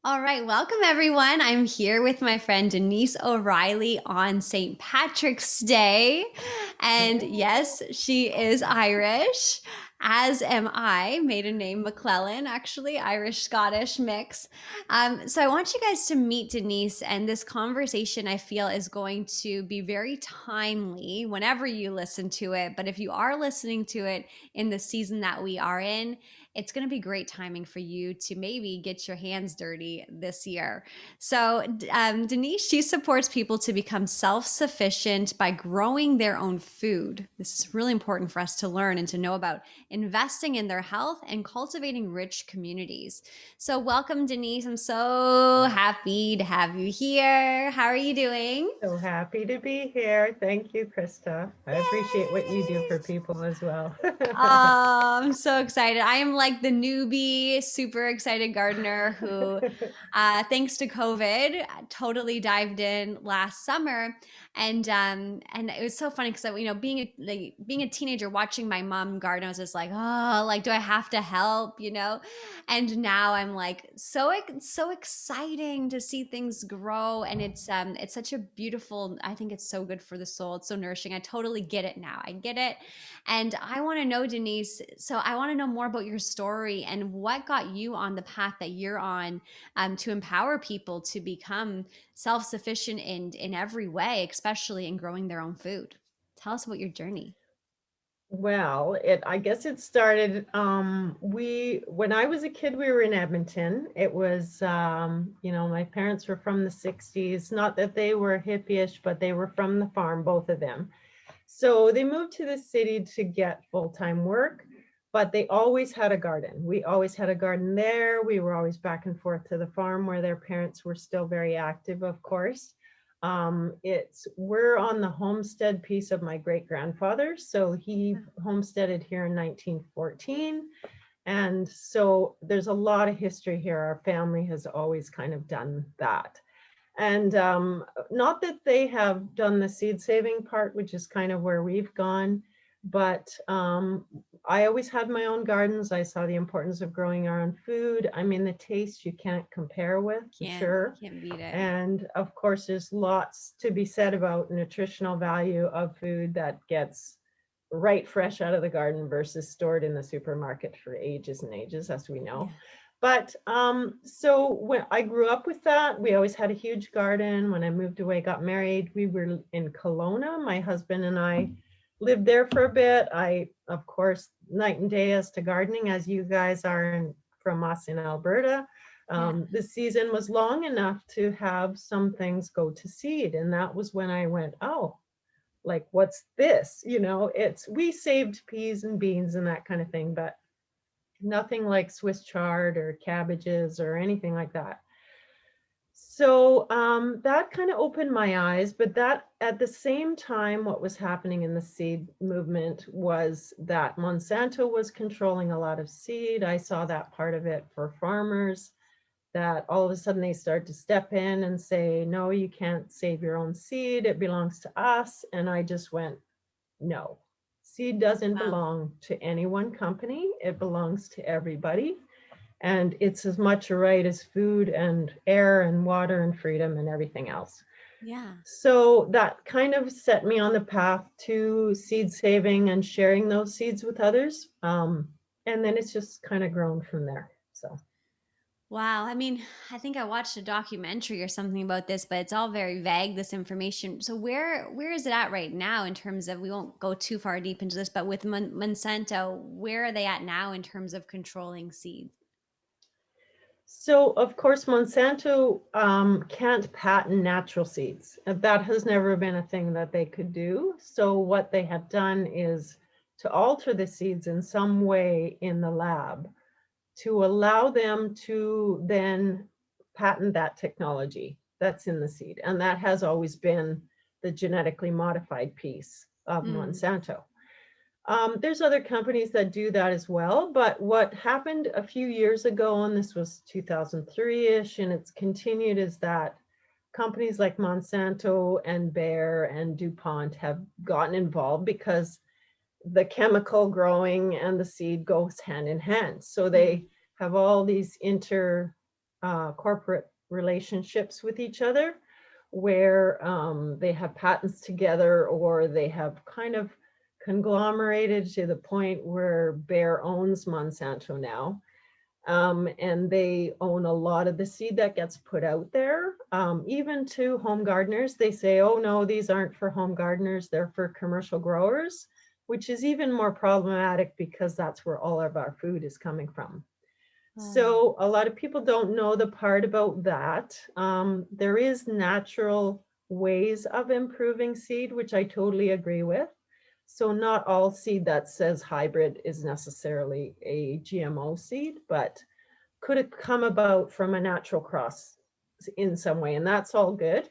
All right, welcome everyone. I'm here with my friend Denise O'Reilly on St. Patrick's Day. And yes, she is Irish, as am I, maiden name McClellan, actually, Irish Scottish mix. So I want you guys to meet Denise, and this conversation I feel is going to be very timely whenever you listen to it. But if you are listening to it in the season that we are in, it's going to be great timing for you to maybe get your hands dirty this year. So, Denise, she supports people to become self sufficient by growing their own food. This is really important for us to learn and to know about investing in their health and cultivating rich communities. So, welcome, Denise. I'm so happy to have you here. How are you doing? So happy to be here. Thank you, Krista. I appreciate what you do for Yay! people as well. Oh, I'm so excited. I am like the newbie, super excited gardener who, thanks to COVID, totally dived in last summer, and it was so funny because being a teenager, watching my mom garden, I was just like, oh, like do I have to help, And now I'm like so exciting to see things grow, and it's such a beautiful. I think it's so good for the soul. It's so nourishing. I totally get it now. I get it. And I want to know, Denise, so I want to know more about your story and what got you on the path that you're on, to empower people to become self sufficient in every way, especially in growing their own food. Tell us about your journey. Well, I guess it started, when I was a kid, we were in Edmonton. It was, my parents were from the 60s. Not that they were hippie-ish, but they were from the farm, both of them. So they moved to the city to get full-time work, but they always had a garden. We always had a garden there. We were always back and forth to the farm where their parents were still very active, of course. We're on the homestead piece of my great grandfather. So he homesteaded here in 1914. And so there's a lot of history here. Our family has always kind of done that. And not that they have done the seed saving part, which is kind of where we've gone, but I always had my own gardens. I saw the importance of growing our own food. I mean, the taste you can't compare with, for sure. Can't beat it. And of course, there's lots to be said about nutritional value of food that gets right fresh out of the garden versus stored in the supermarket for ages and ages, as we know. Yeah. But so when I grew up with that, we always had a huge garden. When I moved away, got married, we were in Kelowna. My husband and I lived there for a bit. I, of course, night and day as to gardening, as you guys are from us in Alberta. Yeah. The season was long enough to have some things go to seed. And that was when I went, oh, like, what's this? We saved peas and beans and that kind of thing, but nothing like Swiss chard or cabbages or anything like that. So that kind of opened my eyes, but that at the same time, what was happening in the seed movement was that Monsanto was controlling a lot of seed. I saw that part of it for farmers, that all of a sudden they start to step in and say, no, you can't save your own seed. It belongs to us. And I just went, no, seed doesn't Wow. belong to any one company. It belongs to everybody. And it's as much a right as food and air and water and freedom and everything else. Yeah. So that kind of set me on the path to seed saving and sharing those seeds with others. And then it's just kind of grown from there. So. Wow. I mean, I think I watched a documentary or something about this, but it's all very vague, this information. So where is it at right now in terms of, we won't go too far deep into this, but with Monsanto, where are they at now in terms of controlling seeds? So, of course, Monsanto can't patent natural seeds. That has never been a thing that they could do. So what they have done is to alter the seeds in some way in the lab to allow them to then patent that technology that's in the seed. And that has always been the genetically modified piece of Mm. Monsanto. There's other companies that do that as well, but what happened a few years ago, and this was 2003-ish, and it's continued, is that companies like Monsanto and Bayer and DuPont have gotten involved because the chemical growing and the seed goes hand in hand. So Mm. they have all these corporate relationships with each other, where they have patents together, or they have kind of conglomerated to the point where Bayer owns Monsanto now. And they own a lot of the seed that gets put out there. Even to home gardeners, they say, oh no, these aren't for home gardeners, they're for commercial growers, which is even more problematic because that's where all of our food is coming from. So a lot of people don't know the part about that. There is natural ways of improving seed, which I totally agree with. So not all seed that says hybrid is necessarily a GMO seed, but could it come about from a natural cross in some way? And that's all good.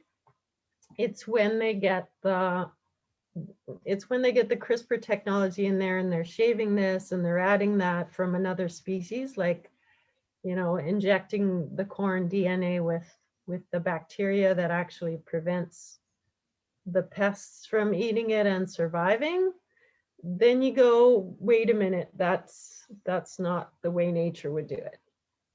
It's when they get the CRISPR technology in there and they're shaving this and they're adding that from another species, like, you know, injecting the corn DNA with the bacteria that actually prevents the pests from eating it and surviving. Then you go, wait a minute, that's not the way nature would do it.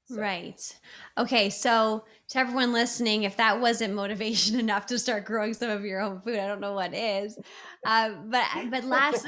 So. Right. Okay. So to everyone listening, if that wasn't motivation enough to start growing some of your own food, I don't know what is. But last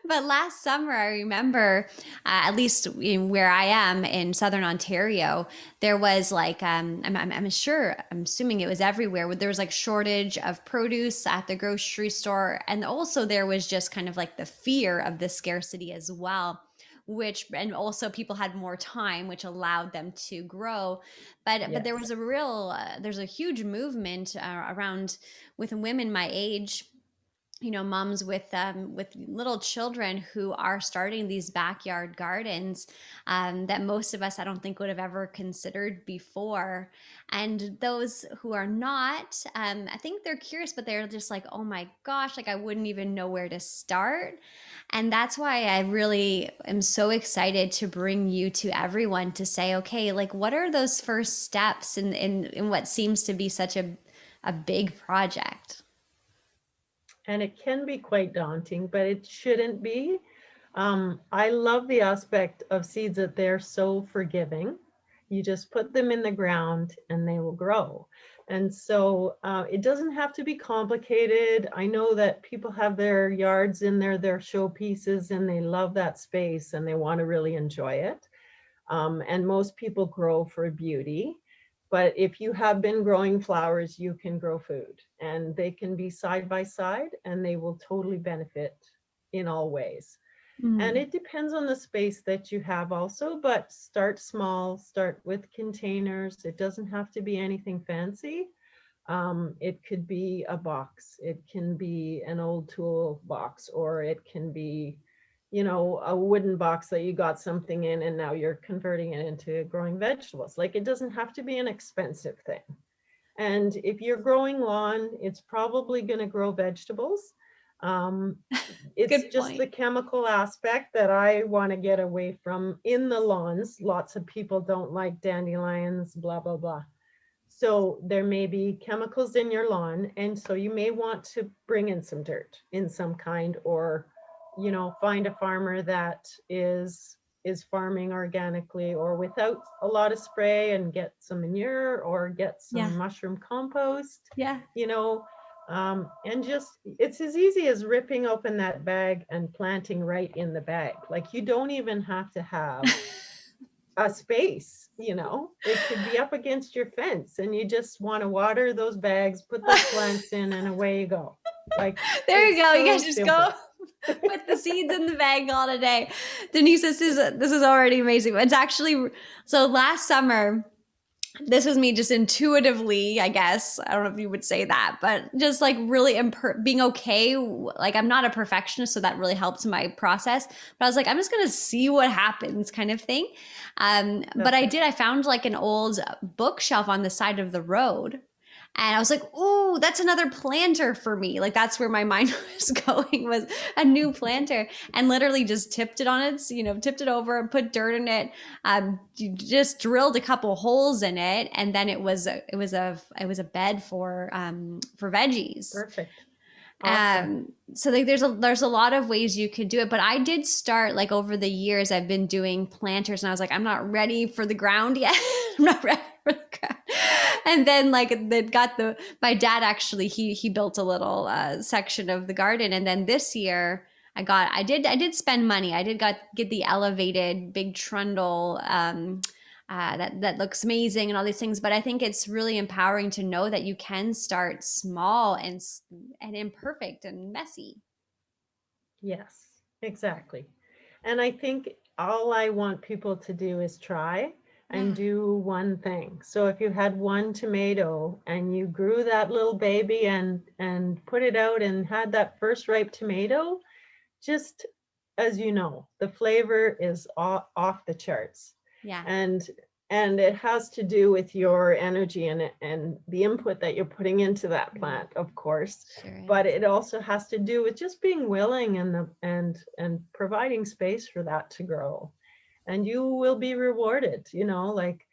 but last summer, I remember, at least in where I am in Southern Ontario, there was like I'm sure, I'm assuming it was everywhere, where there was like shortage of produce at the grocery store, and also there was just kind of like the fear of the scarcity as well, which, and also people had more time, which allowed them to grow. But there Yes. was a real there's a huge movement around with women my age, you know, moms with little children who are starting these backyard gardens, that most of us, I don't think, would have ever considered before. And those who are not, I think they're curious, but they're just like, oh my gosh, like I wouldn't even know where to start. And that's why I really am so excited to bring you to everyone to say, okay, like what are those first steps in what seems to be such a big project? And it can be quite daunting, but it shouldn't be. I love the aspect of seeds that they're so forgiving. You just put them in the ground and they will grow. And so it doesn't have to be complicated. I know that people have their yards in there, their showpieces, and they love that space and they want to really enjoy it. And most people grow for beauty. But if you have been growing flowers, you can grow food, and they can be side by side and they will totally benefit in all ways. And Mm. it depends on the space that you have also, but start small, start with containers. It doesn't have to be anything fancy. It could be a box, it can be an old tool box, or it can be, you know, a wooden box that you got something in and now you're converting it into growing vegetables. Like, it doesn't have to be an expensive thing. And if you're growing lawn, it's probably going to grow vegetables. Um, it's Good just the point. chemical aspect that I want to get away from in the lawns. Lots of people don't like dandelions, blah, blah, blah. So there may be chemicals in your lawn, and so you may want to bring in some dirt in some kind, or, you know, find a farmer that is farming organically or without a lot of spray, and get some manure or get Yeah. some mushroom compost, Yeah. you know, and just, it's as easy as ripping open that bag and planting right in the bag. Like, you don't even have to have a space, you know, it could be up against your fence and you just want to water those bags, put those plants in, and away you go. Like, There you it's go. You so guys just go simple. put the seeds in the bag all today. Denise, this is already amazing. It's actually, so last summer, this was me just intuitively, I guess. I don't know if you would say that, but just like really being okay. Like, I'm not a perfectionist, so that really helped my process. But I was like, I'm just gonna see what happens, kind of thing. But That's I it. did. I found like an old bookshelf on the side of the road, and I was like, "Oh, that's another planter for me." Like, that's where my mind was going, was a new planter, and literally just tipped it on its, tipped it over and put dirt in it. Just drilled a couple holes in it, and then it was a bed for veggies. Perfect. Awesome. So like there's a lot of ways you could do it, but I did start like over the years I've been doing planters and I was like, I'm not ready for the ground yet. I'm not ready for the ground. And then like they got my dad actually he built a little section of the garden, and then this year I did spend money. I did get the elevated big trundle that looks amazing and all these things. But I think it's really empowering to know that you can start small and imperfect and messy. Yes, exactly. And I think all I want people to do is try and Yeah. do one thing. So if you had one tomato and you grew that little baby and put it out and had that first ripe tomato, just as you know, the flavor is off the charts. Yeah. And and it has to do with your energy and the input that you're putting into that plant, of course. Sure But is. it also has to do with just being willing and providing space for that to grow. And you will be rewarded, like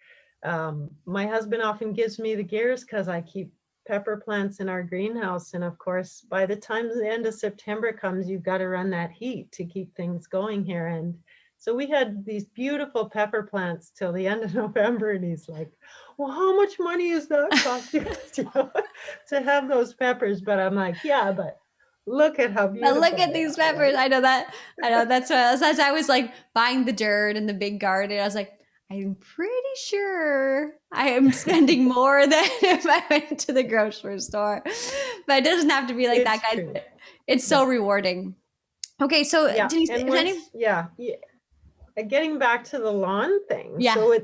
my husband often gives me the gears because I keep pepper plants in our greenhouse. And of course, by the time the end of September comes, you've got to run that heat to keep things going here. And so we had these beautiful pepper plants till the end of November. And he's like, well, how much money is that costing us, to have those peppers? But I'm like, yeah, but look at how But look beautiful at they these are, peppers. right? I know that. I know that's what as I was like buying the dirt and the big garden. I was like, I'm pretty sure I am spending more than if I went to the grocery store. But it doesn't have to be like that, It's guys. true. It's Yeah. so rewarding. Okay, so Yeah. Denise, And if any, yeah, getting back to the lawn thing. yeah, So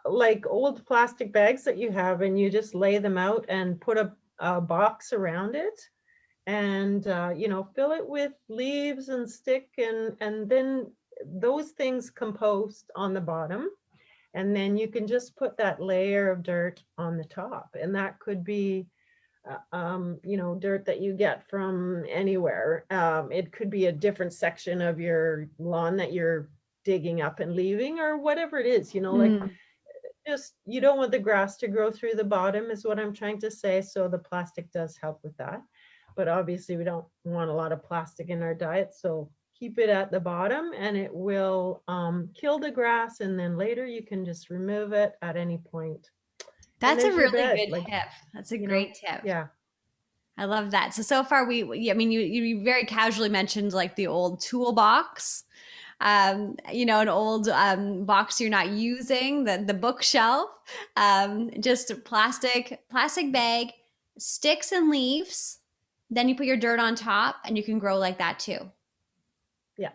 like old plastic bags that you have, and you just lay them out and put a box around it, and fill it with leaves and stick, and then those things compost on the bottom, and then you can just put that layer of dirt on the top, and that could be dirt that you get from anywhere. It could be a different section of your lawn that you're digging up and leaving, or whatever it is, like mm, just you don't want the grass to grow through the bottom, is what I'm trying to say. So the plastic does help with that. But obviously, we don't want a lot of plastic in our diet. So keep it at the bottom, and it will kill the grass. And then later you can just remove it at any point. And that's a there's your really bed. good Like, tip. That's a great tip. yeah. I love that. So far I mean, you very casually mentioned like the old toolbox, an old box you're not using, the bookshelf, just a plastic bag, sticks and leaves. Then you put your dirt on top, and you can grow like that too. Yeah.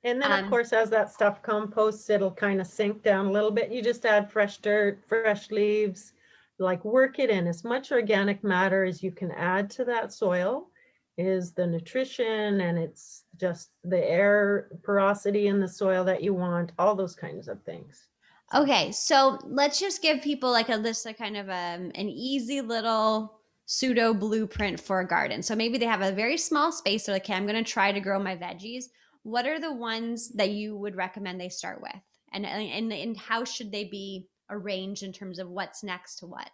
And then, of Um, course, as that stuff composts, it'll kind of sink down a little bit. You just add fresh dirt, fresh leaves, like work it in. As much organic matter as you can add to that soil is the nutrition, and it's just the air porosity in the soil that you want, all those kinds of things. So, okay, so let's just give people like a list of kind of an easy little pseudo blueprint for a garden. So maybe they have a very small space. They're like, okay, I'm going to try to grow my veggies. What are the ones that you would recommend they start with? And how should they be arranged in terms of what's next to what?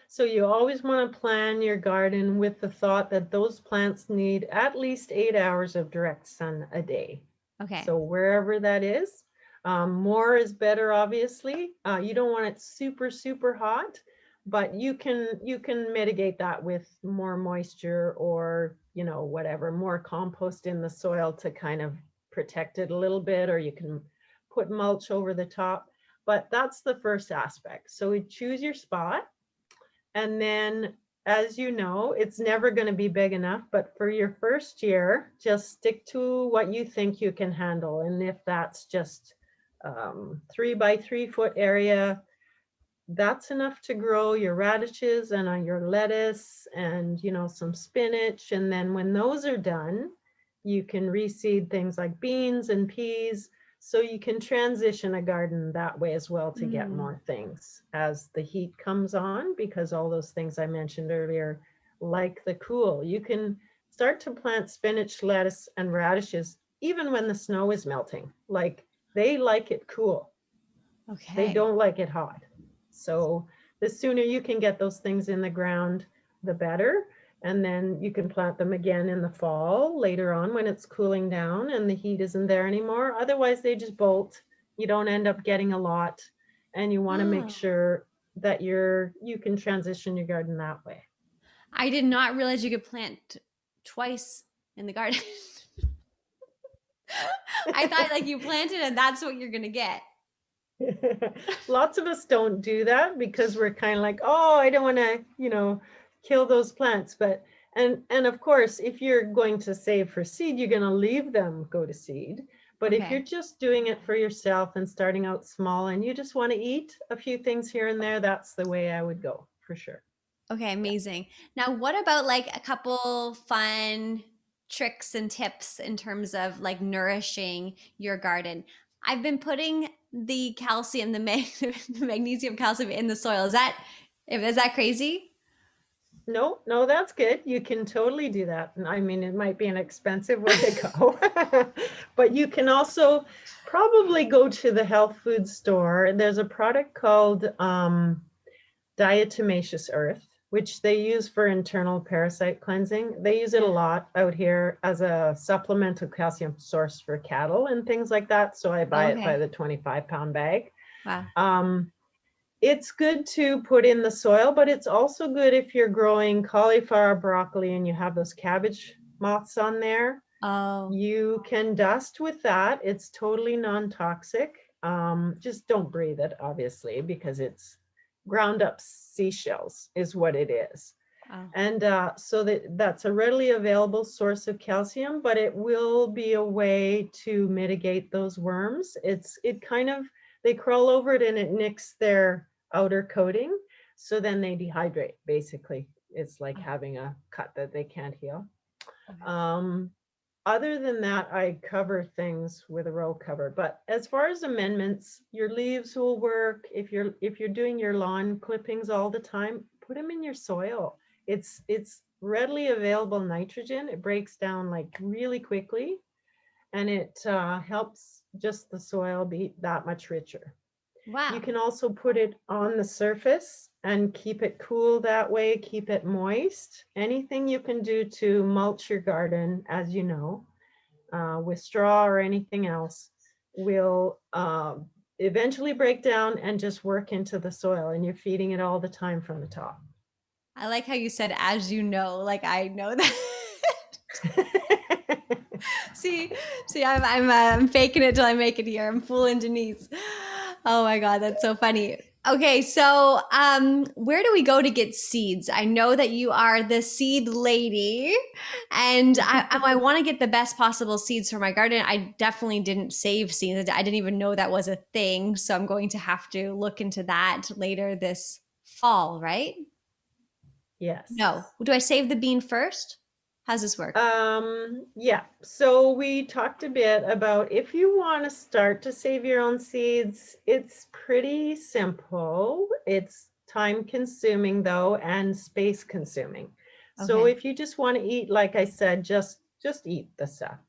so you always want to plan your garden with the thought that those plants need at least 8 hours of direct sun a day. Okay. So wherever that is, more is better, obviously. You don't want it super, super hot, but you can mitigate that with more moisture, or, whatever, more compost in the soil to kind of protect it a little bit, or you can put mulch over the top. But that's the first aspect. So we choose your spot. And then, as you know, it's never going to be big enough, but for your first year, just stick to what you think you can handle. And if that's just 3 by 3 foot area, that's enough to grow your radishes and your lettuce and, some spinach. And then when those are done, you can reseed things like beans and peas. So you can transition a garden that way as well to get Mm. more things as the heat comes on, because all those things I mentioned earlier, like the cool, you can start to plant spinach, lettuce, and radishes even when the snow is melting. Like, they like it cool. They Okay. don't like it hot. So the sooner you can get those things in the ground, the better. And then you can plant them again in the fall later on when it's cooling down and the heat isn't there anymore. Otherwise, they just bolt. You don't end up getting a lot, and you want to make Oh, sure that you can transition your garden that way. I did not realize you could plant twice in the garden. I thought like you planted and that's what you're gonna get. Lots of us don't do that because we're kind of like, oh, I don't want to, kill those plants. But and of course, if you're going to save for seed, you're going to leave them go to seed. But if you're Okay. just doing it for yourself and starting out small and you just want to eat a few things here and there, that's the way I would go for sure. Okay, Yeah. amazing. Now, what about like a couple fun tricks and tips in terms of like nourishing your garden? I've been putting the calcium, the magnesium calcium in the soil. Is that crazy? No, no, that's good. You can totally do that. And I mean, it might be an expensive way to go, but you can also probably go to the health food store. There's a product called diatomaceous earth, which they use for internal parasite cleansing. They use it a Yeah. lot out here as a supplemental calcium source for cattle and things like that. So I buy it by Okay. the 25-pound bag. Wow. Um, it's good to put in the soil, but it's also good if you're growing cauliflower, broccoli, and you have those cabbage moths on there. Oh, You can dust with that. It's totally non-toxic. Just don't breathe it, obviously, because it's ground up seashells is what it is. oh. And so that's a readily available source of calcium, but it will be a way to mitigate those worms. It kind of, they crawl over it and it nicks their outer coating. So then they dehydrate, basically. It's like Oh, having a cut that they can't heal. okay. Um, Other than that, I cover things with a row cover. But as far as amendments, your leaves will work. If you're doing your lawn clippings all the time, put them in your soil. It's readily available nitrogen. It breaks down like really quickly, and it helps just the soil be that much richer. You Wow. can also put it on the surface and keep it cool that way, keep it moist. Anything you can do to mulch your garden, as you know, with straw or anything else, will eventually break down and just work into the soil, and you're feeding it all the time from the top. I like how you said, as you know, like I know that. See, see, I'm faking it till I make it here. I'm fooling Denise. Oh my God, that's so funny. Okay, so where do we go to get seeds? I know that you are the seed lady, and I want to get the best possible seeds for my garden. I definitely didn't save seeds. I didn't even know that was a thing, so I'm going to have to look into that later this fall, right? Yes. No. Do I save the bean first? How's this work? Yeah, so we talked a bit about if you want to start to save your own seeds, it's pretty simple. It's time consuming though, and space consuming. So Okay. if you just want to eat, like I said, just eat the stuff.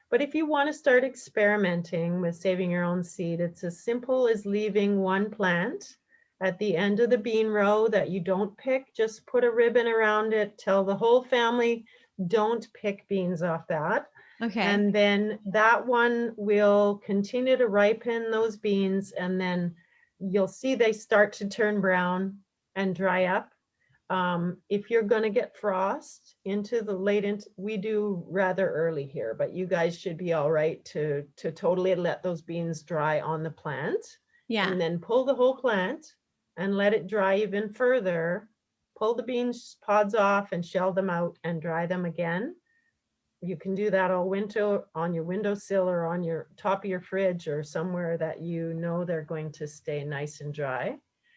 But if you want to start experimenting with saving your own seed, it's as simple as leaving one plant at the end of the bean row that you don't pick. Just put a ribbon around it, tell the whole family, don't pick beans off that. Okay. And then that one will continue to ripen those beans, and then you'll see they start to turn brown and dry up. If you're going to get frost into the we do rather early here, but you guys should be all right to totally let those beans dry on the plant, Yeah. and then pull the whole plant and let it dry even further. Pull the beans pods off and shell them out and dry them again. You can do that all winter on your windowsill or on your top of your fridge or somewhere that you know they're going to stay nice and dry.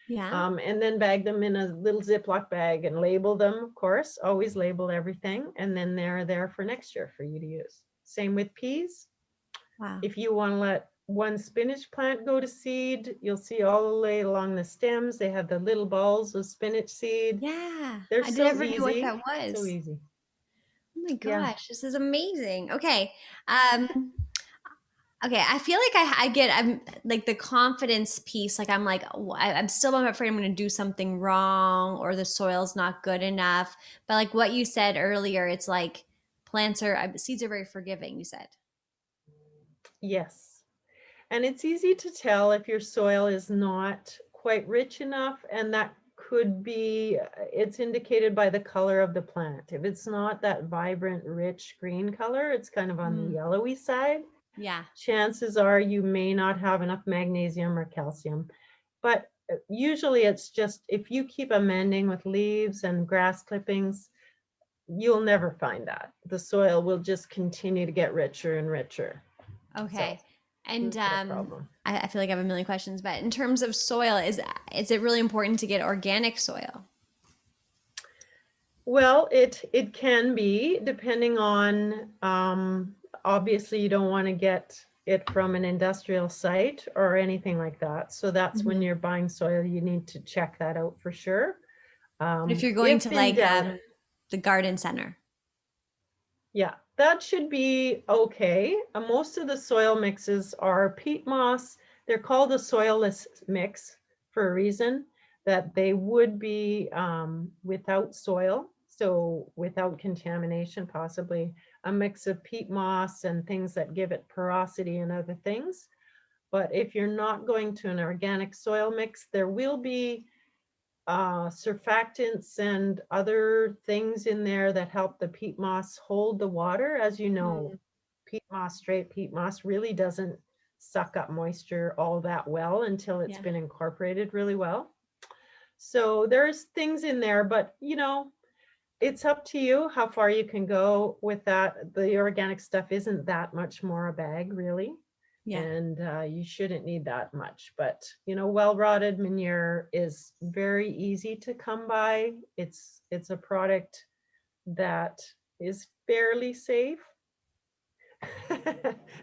Yeah. And then bag them in a little Ziploc bag and label them, of course, always label everything. And then they're there for next year for you to use. Same with peas. Wow. If you want to let one spinach plant go to seed, you'll see all the way along the stems, they have the little balls of spinach seed. Yeah. They're I so never knew what easy, that so was. easy. Oh my Yeah. gosh, this is amazing. Okay. Um, Okay, I feel like I'm like the confidence piece. Like I'm like I'm still afraid I'm going to do something wrong or the soil's not good enough. But like what you said earlier, it's like seeds are very forgiving. You said. Yes. And it's easy to tell if your soil is not quite rich enough, and that could be, it's indicated by the color of the plant. If it's not that vibrant, rich green color, it's kind of on the Mm, yellowy side. yeah. Chances are you may not have enough magnesium or calcium. But usually it's just if you keep amending with leaves and grass clippings, you'll never find that. The soil will just continue to get richer and richer. So Okay. And not a problem. I feel like I have a million questions, but in terms of soil, is it really important to get organic soil? Well, it can be depending on, obviously you don't want to get it from an industrial site or anything like that. So that's when Hmm. you're buying soil, you need to check that out for sure. But if you're going If to in like doubt, the garden center. yeah, that should be okay. Most of the soil mixes are peat moss. They're called a soilless mix for a reason, that they would be without soil, so without contamination, possibly a mix of peat moss and things that give it porosity and other things. But if you're not going to an organic soil mix, there will be surfactants and other things in there that help the peat moss hold the water. As you know, Mm, straight peat moss really doesn't suck up moisture all that well until it's yeah. been incorporated really well. So there's things in there, but it's up to you how far you can go with that. The organic stuff isn't that much more a bag, really, Yeah. and you shouldn't need that much. But well-rotted manure is very easy to come by. It's a product that is fairly safe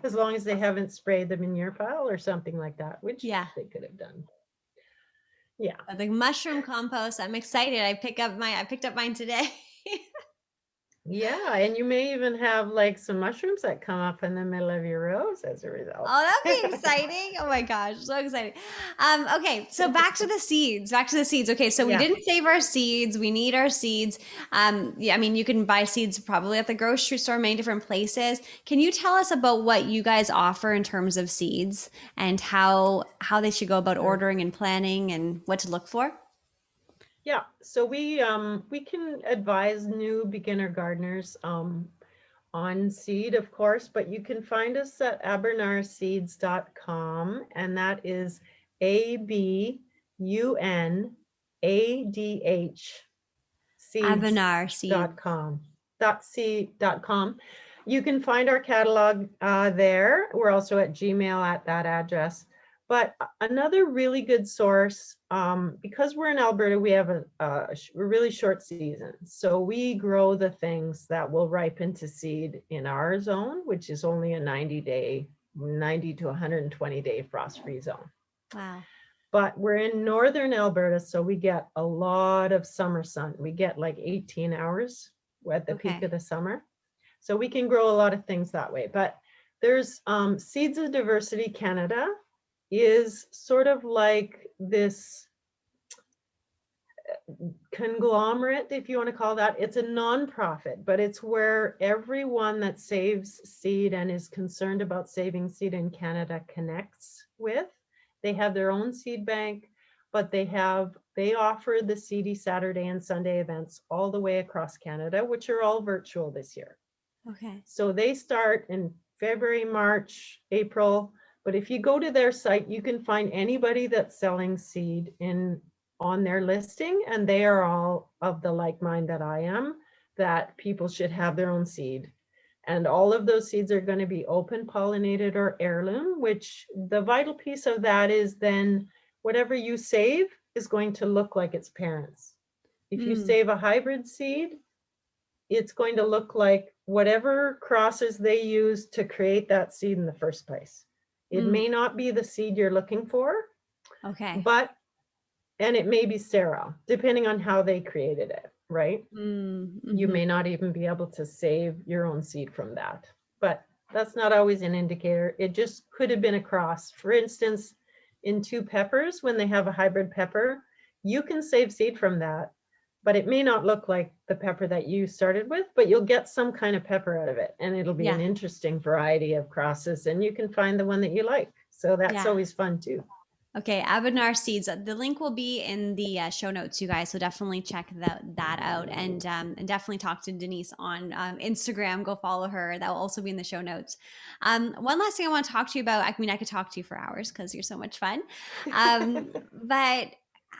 as long as they haven't sprayed the manure pile or something like that, which Yeah. they could have done. Yeah. The mushroom compost. I'm excited. I picked up mine today. Yeah, and you may even have like some mushrooms that come up in the middle of your rows as a result. Oh, that'd be exciting. Oh my gosh, so exciting. Okay, so back to the seeds. Back to the seeds. Okay, so we Yeah. didn't save our seeds. We need our seeds. Yeah, I mean, you can buy seeds probably at the grocery store, many different places. Can you tell us about what you guys offer in terms of seeds and how they should go about Sure. ordering and planning and what to look for? Yeah, so we can advise new beginner gardeners on seed, of course, but you can find us at abernarseeds.com, and that is ABUNADH Avenar seeds. seeds.com. .com. You can find our catalog there. We're also at Gmail at that address. But another really good source, because we're in Alberta, we have a really short season. So we grow the things that will ripen to seed in our zone, which is only a 90 to 120 day frost-free zone. Wow. But we're in northern Alberta, so we get a lot of summer sun. We get like 18 hours at the peak Okay. of the summer. So we can grow a lot of things that way. But there's Seeds of Diversity Canada is sort of like this conglomerate, if you want to call that. It's a nonprofit, but it's where everyone that saves seed and is concerned about saving seed in Canada connects with. They have their own seed bank, but they offer the Seedy Saturday and Sunday events all the way across Canada, which are all virtual this year. Okay. So they start in February, March, April. But if you go to their site, you can find anybody that's selling seed on their listing, and they are all of the like mind that I am, that people should have their own seed. And all of those seeds are going to be open pollinated or heirloom, which the vital piece of that is then whatever you save is going to look like its parents. If you Mm, save a hybrid seed, it's going to look like whatever crosses they use to create that seed in the first place. It mm, may not be the seed you're looking for, okay. and it may be sterile, depending on how they created it, right? Mm, You hmm. may not even be able to save your own seed from that. But That's not always an indicator. It just could have been a cross. For instance, in 2 peppers, when they have a hybrid pepper, you can save seed from that, but it may not look like the pepper that you started with, but you'll get some kind of pepper out of it, and it'll be an Yeah. interesting variety of crosses, and you can find the one that you like. So that's Yeah. always fun too. Okay, Abenar seeds. The link will be in the show notes, you guys. So definitely check that out, and definitely talk to Denise on Instagram. Go follow her. That will also be in the show notes. One last thing I want to talk to you about. I mean, I could talk to you for hours because you're so much fun. But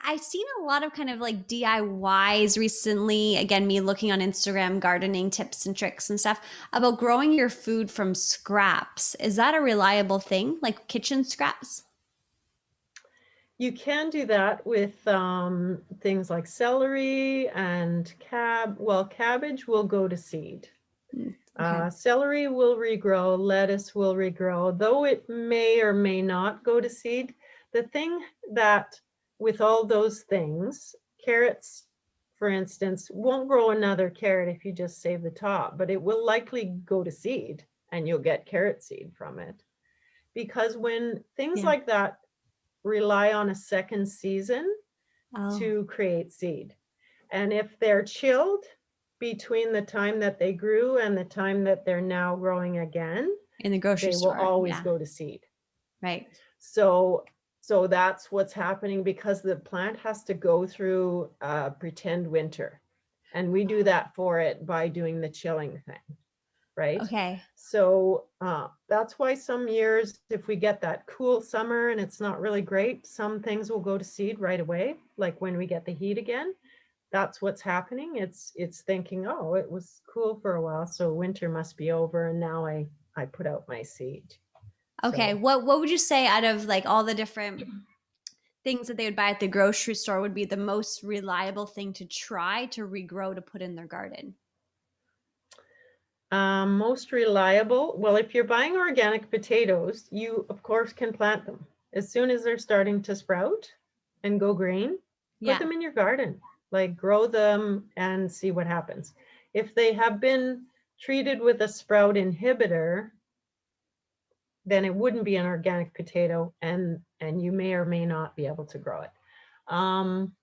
I've seen a lot of kind of like DIYs recently. Again, me looking on Instagram, gardening tips and tricks and stuff about growing your food from scraps. Is that a reliable thing, like kitchen scraps? You can do that with things like celery and cabbage will go to seed. Okay. Celery will regrow, lettuce will regrow, though it may or may not go to seed. The thing that with all those things, carrots, for instance, won't grow another carrot if you just save the top, but it will likely go to seed and you'll get carrot seed from it. Because when things Yeah. like that rely on a second season Oh, to create seed. And if they're chilled between the time that they grew and the time that they're now growing again, in the grocery they will store. always Yeah. go to seed. Right. So so that's what's happening because the plant has to go through a pretend winter. And we do that for it by doing the chilling thing, right? Okay. So that's why some years, if we get that cool summer and it's not really great, some things will go to seed right away. Like when we get the heat again, that's what's happening. It's thinking, oh, it was cool for a while, so winter must be over, and now I put out my seed. Okay. So What would you say out of like all the different things that they would buy at the grocery store would be the most reliable thing to try to regrow to put in their garden? most reliable, well, if you're buying organic potatoes, you of course can plant them. As soon as they're starting to sprout and go green, put Yeah. them in your garden, like grow them and see what happens. If they have been treated with a sprout inhibitor, then it wouldn't be an organic potato, and you may or may not be able to grow it. Um,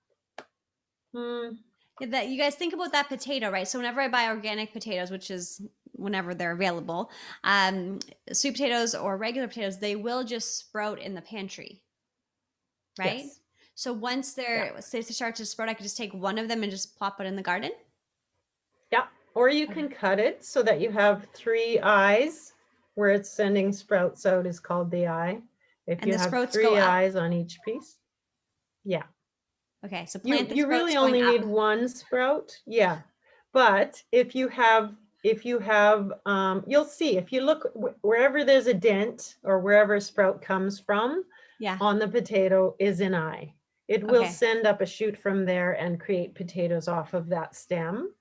hmm, Yeah, that you guys think about that potato, right? So whenever I buy organic potatoes, which is whenever they're available, um, sweet potatoes or regular potatoes, they will just sprout in the pantry, right? yes, So once yeah, they start to sprout, I could just take one of them and just plop it in the garden. yeah. Or you Okay. can cut it so that you have 3 eyes. Where it's sending sprouts out is called the eye. If And you the have sprouts go three up. eyes on each piece, yeah. Okay, so You plant the you really sprouts going only up. need one sprout, yeah. But if you have you'll see if you look wherever there's a dent or wherever a sprout comes from Yeah. on the potato is an eye. It will Okay. send up a shoot from there and create potatoes off of that stem.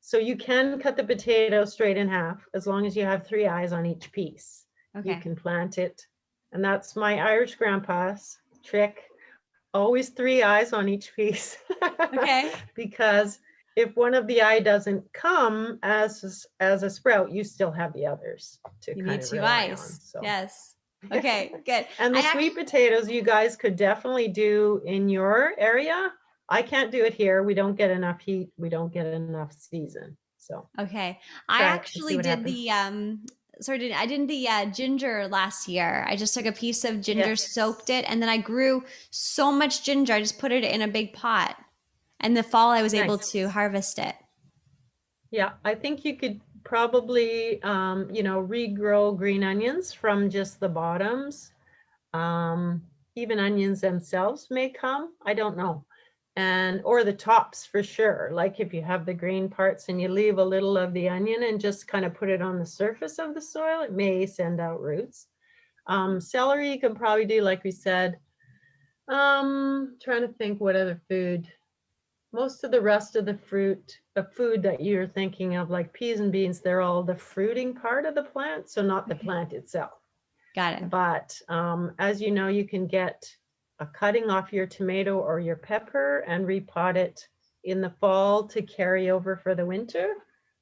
So you can cut the potato straight in half as long as you have 3 eyes on each piece. You Okay. can plant it. And that's my Irish grandpa's trick. Always 3 eyes on each piece. Okay. Because if one of the eye doesn't come as a sprout, you still have the others to You kind need of two rely on. eyes. So Yes. Okay, good. and the I sweet actually potatoes you guys could definitely do in your area. I can't do it here. We don't get enough heat. We don't get enough season. So okay. I try it and see actually what did happens. the I did the ginger last year. I just took a piece of ginger, Yes. soaked it, and then I grew so much ginger. I just put it in a big pot. And the fall I was able Nice. to harvest it. Yeah, I think you could probably, regrow green onions from just the bottoms. Um, even onions themselves may come. I don't know. And or the tops for sure. Like if you have the green parts and you leave a little of the onion and just kind of put it on the surface of the soil, it may send out roots. Celery you can probably do, like we said. Trying to think what other food. Most of the rest of the food that you're thinking of, like peas and beans, they're all the fruiting part of the plant, so not the Okay. plant itself. Got it. But as you know, you can get a cutting off your tomato or your pepper and repot it in the fall to carry over for the winter.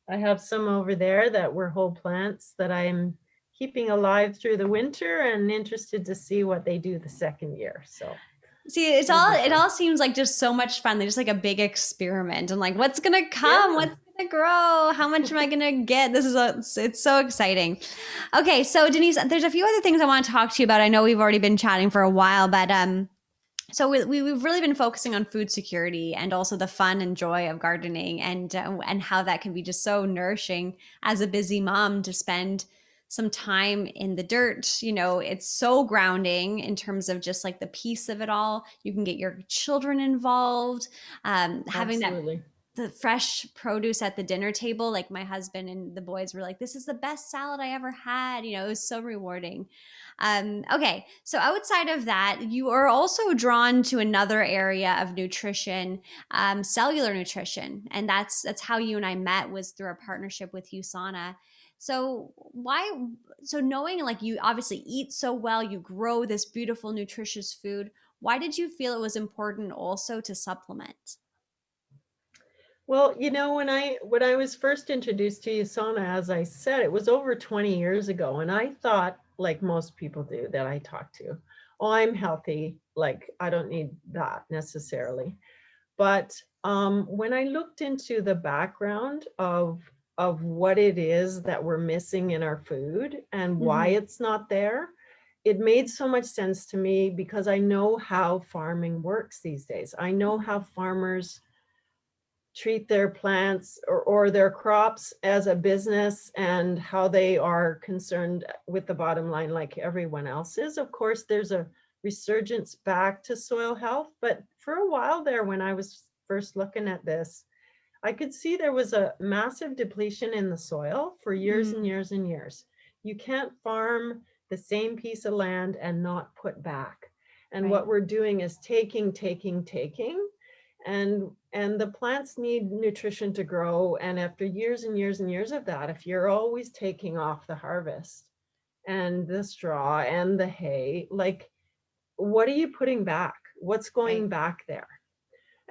I have some over there that were whole plants that I'm keeping alive through the winter and interested to see what they do the second year. So See, it all seems like just so much fun. They're just like a big experiment and like what's gonna come, yeah. what's gonna grow, how much am I gonna get? It's so exciting. Okay, so Denise, there's a few other things I want to talk to you about. I know we've already been chatting for a while, but so we've really been focusing on food security and also the fun and joy of gardening and how that can be just so nourishing as a busy mom to spend some time in the dirt. You know, it's so grounding in terms of just like the peace of it all. You can get your children involved, having that Absolutely. the fresh produce at the dinner table. Like my husband and the boys were like, "This is the best salad I ever had." You know, it was so rewarding. Okay, so outside of that, you are also drawn to another area of nutrition, cellular nutrition, and that's how you and I met was through our partnership with USANA. So why? So knowing like you obviously eat so well, you grow this beautiful, nutritious food. Why did you feel it was important also to supplement? Well, when I was first introduced to USANA, as I said, it was over 20 years ago, and I thought, like most people do that I talk to, oh, I'm healthy, like I don't need that necessarily. But when I looked into the background of what it is that we're missing in our food and why Mm-hmm. it's not there, it made so much sense to me because I know how farming works these days. I know how farmers treat their plants or their crops as a business and how they are concerned with the bottom line like everyone else is. Of course, there's a resurgence back to soil health, but for a while there, when I was first looking at this, I could see there was a massive depletion in the soil for years and Mm, years and years. You can't farm the same piece of land and not put back. And right. what we're doing is taking, and the plants need nutrition to grow. And after years and years and years of that, if you're always taking off the harvest and the straw and the hay, like what are you putting back? What's Right. going back there?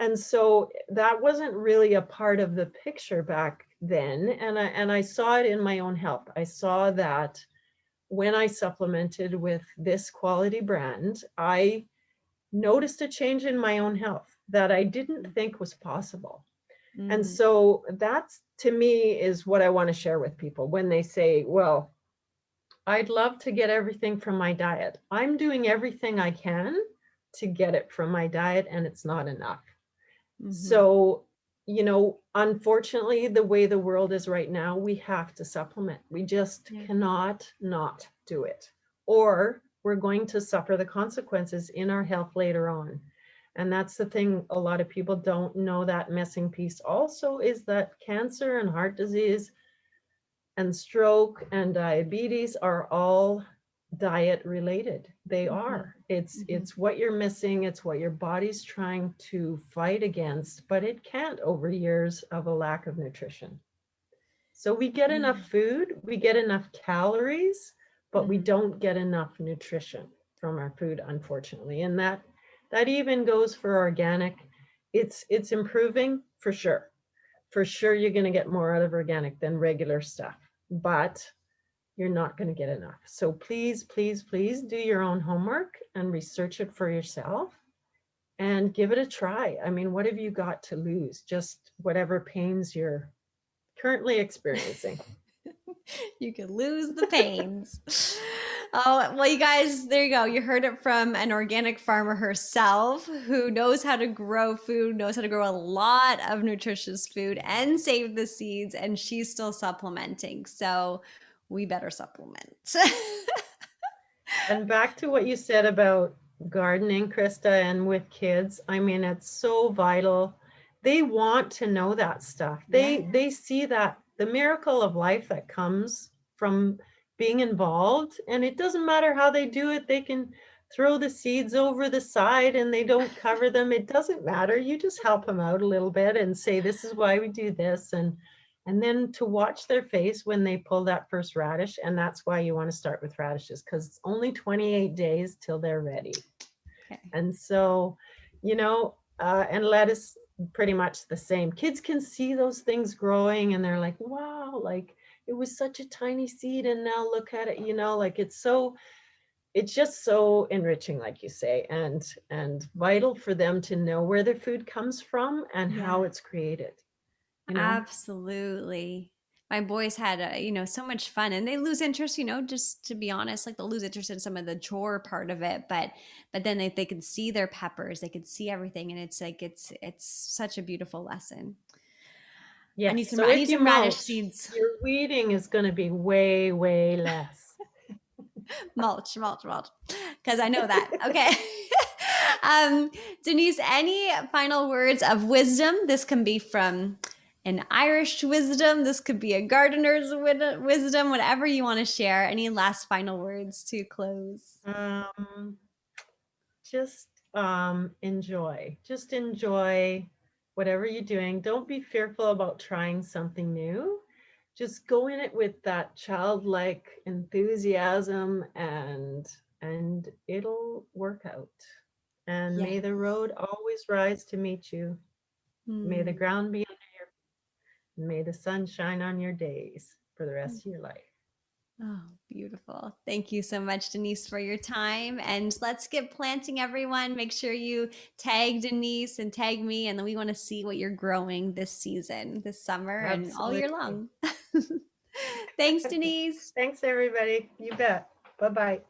And so that wasn't really a part of the picture back then. And I saw it in my own health. I saw that when I supplemented with this quality brand, I noticed a change in my own health that I didn't think was possible. And Mm, so that's, to me, is what I want to share with people when they say, well, I'd love to get everything from my diet. I'm doing everything I can to get it from my diet, and it's not enough. mm-hmm. So, unfortunately, the way the world is right now, we have to supplement. We just Yeah. cannot not do it, or we're going to suffer the consequences in our health later on. And that's the thing, a lot of people don't know that missing piece also is that cancer and heart disease and stroke and diabetes are all diet related. They Mm-hmm. are. It's Mm-hmm. it's what you're missing, it's what your body's trying to fight against, but it can't over years of a lack of nutrition. So we get enough Yeah. food, we get enough calories, but we Mm-hmm. don't get enough nutrition from our food, unfortunately. And that even goes for organic. It's improving for sure. For sure, you're going to get more out of organic than regular stuff, but you're not going to get enough. So please, please, please do your own homework and research it for yourself and give it a try. I mean, what have you got to lose? Just whatever pains you're currently experiencing. You could lose the pains. Oh, well, you guys, there you go. You heard it from an organic farmer herself who knows how to grow food, knows how to grow a lot of nutritious food and save the seeds, and she's still supplementing. So we better supplement. And back to what you said about gardening, Krista, and with kids, I mean, it's so vital. They want to know that stuff. Yeah. They see that the miracle of life that comes from being involved, and it doesn't matter how they do it. They can throw the seeds over the side and they don't cover them. It doesn't matter. You just help them out a little bit and say, this is why we do this. And then to watch their face when they pull that first radish. And that's why you want to start with radishes, because it's only 28 days till they're ready. Okay. And so, and lettuce, pretty much the same. Kids can see those things growing and they're like, wow, like, it was such a tiny seed, and now look at it, like it's just so enriching, like you say, and vital for them to know where their food comes from and how Yeah. it's created, you know? Absolutely. My boys had, so much fun, and they lose interest, just to be honest, like they'll lose interest in some of the chore part of it, but then they could see their peppers, they could see everything, and it's like it's such a beautiful lesson. Yes. So I if need you some radish mulch, seeds. your weeding is going to be way, way less. Mulch, mulch, mulch, because I know that. Okay. Denise, any final words of wisdom? This can be from an Irish wisdom. This could be a gardener's wisdom, whatever you want to share. Any last final words to close? Um, just enjoy whatever you're doing. Don't be fearful about trying something new. Just go in it with that childlike enthusiasm, and it'll work out. And may the Yes. road always rise to meet you. May the Hmm. ground be under your feet. May the sun shine on your days for the rest of your life. Oh, beautiful. Thank you so much, Denise, for your time. And let's get planting, everyone. Make sure you tag Denise and tag me. And then we want to see what you're growing this season, this summer, and all year Absolutely. long. Thanks, Denise. Thanks, everybody. You bet. Bye-bye.